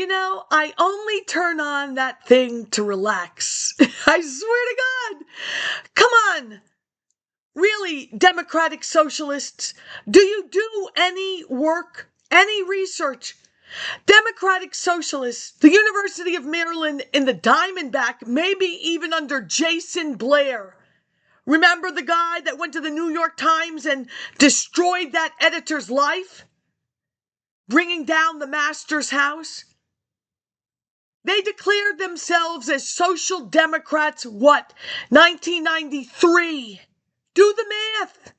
You know, I only turn on that thing to relax. I swear to God. Come on. Really, democratic socialists, do you do any work, any research? Democratic socialists, the University of Maryland in the Diamondback, maybe even under Jason Blair. Remember the guy that went to the New York Times and destroyed that editor's life? Bringing down the master's house? They declared themselves as social democrats, what, 1993? Do the math.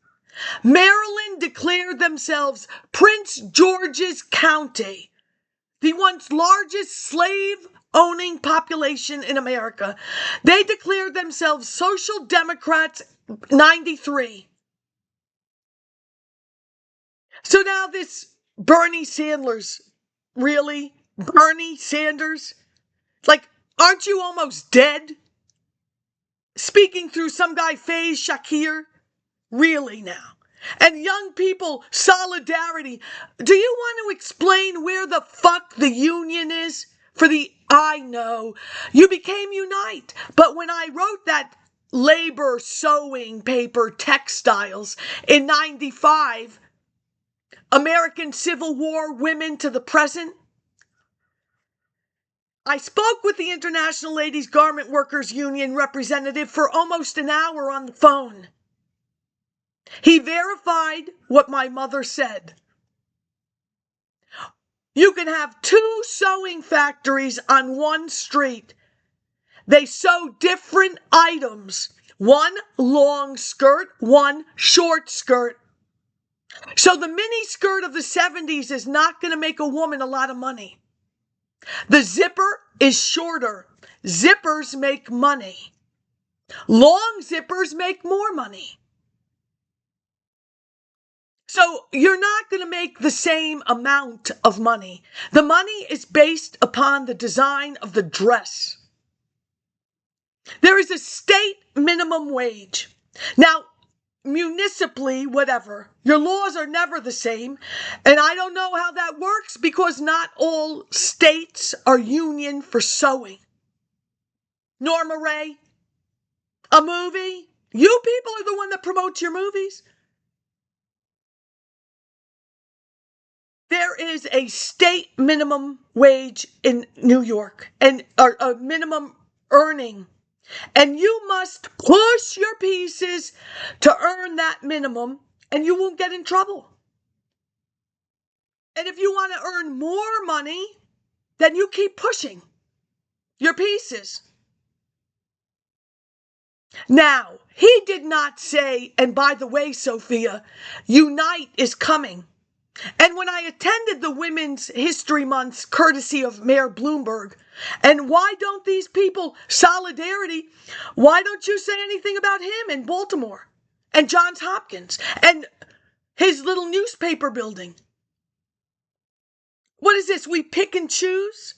Maryland declared themselves Prince George's County, the once largest slave-owning population in America. They declared themselves Social Democrats 93. So now this Bernie Sanders, really? Bernie Sanders? Like, aren't you almost dead? Speaking through some guy, FAIZ, SHAKIR? Really now? And young people, solidarity. Do you want to explain where the fuck the union is? I know. You became Unite. But when I wrote that labor sewing paper, Textiles, in 95, American Civil War women to the present, I spoke with the International Ladies Garment Workers Union representative for almost an hour on the phone. He verified what my mother said. You can have 2 sewing factories on one street. They sew different items. One long skirt, one short skirt. So the mini skirt of the 70s is not going to make a woman a lot of money. The zipper is shorter. Zippers make money. Long zippers make more money. So you're not going to make the same amount of money. The money is based upon the design of the dress. There is a state minimum wage. Now, municipally, whatever, your laws are never the same. And I don't know how that works because not all states are union for sewing. Norma Ray, a movie? You people are the one that promotes your movies. There is a state minimum wage in New York and a minimum earning. And you must push your pieces to earn that minimum and you won't get in trouble. And if you want to earn more money, then you keep pushing your pieces. Now, he did not say, and by the way, Sophia, Unite is coming. And when I attended the Women's History Months, courtesy of Mayor Bloomberg, and why don't these people, solidarity, why don't you say anything about him in Baltimore and Johns Hopkins and his little newspaper building? What is this? We pick and choose?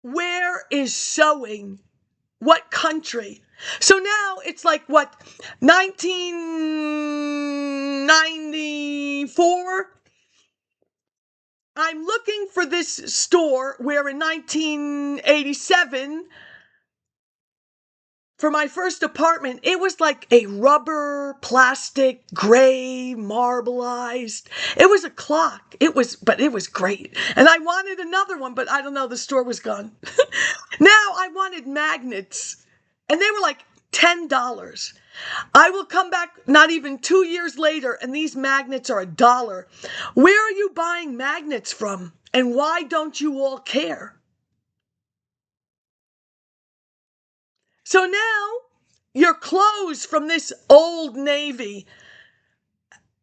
Where is sewing? What country? So now it's like, what, 1994? I'm looking for this store where in 1987, for my first apartment, it was like a rubber, plastic, gray, marbleized. It was a clock. But it was great. And I wanted another one, but I don't know, the store was gone. Now I wanted magnets. And they were like $10. I will come back not even 2 years later, and these magnets are $1. Where are you buying magnets from? And why don't you all care? So now, your clothes from this old Navy,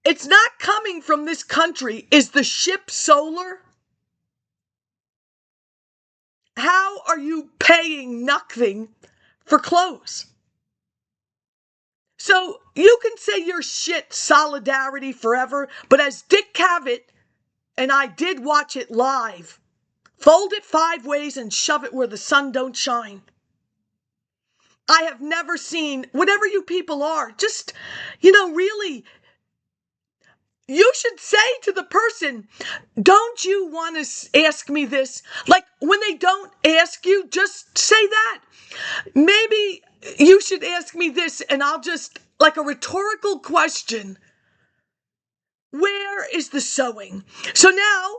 it's not coming from this country. Is the ship solar? How are you paying nothing for clothes? So you can say your shit solidarity forever, but as Dick Cavett, and I did watch it live, fold it 5 ways and shove it where the sun don't shine. I have never seen, whatever you people are, just, really, You should say to the person, don't you want to ask me this? Like, when they don't ask you, just say that. Maybe you should ask me this, and I'll just, like a rhetorical question, where is the sewing? So now,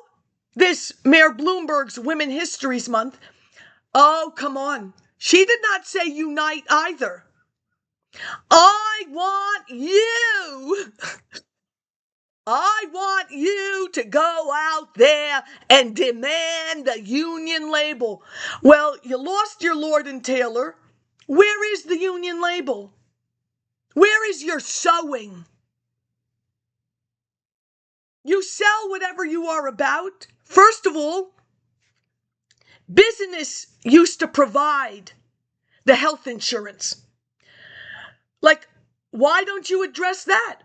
this Mayor Bloomberg's Women Histories Month, oh, come on. She did not say unite either. I want you. I want you to go out there and demand the union label. Well, you lost your Lord and Taylor. Where is the union label? Where is your sewing? You sell whatever you are about. First of all, business used to provide the health insurance. Like, why don't you address that?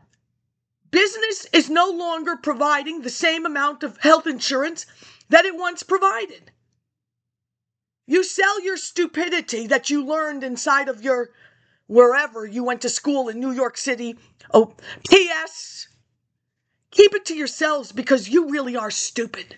Business is no longer providing the same amount of health insurance that it once provided. You sell your stupidity that you learned inside of your, wherever you went to school in New York City. Oh, P.S. Keep it to yourselves because you really are stupid.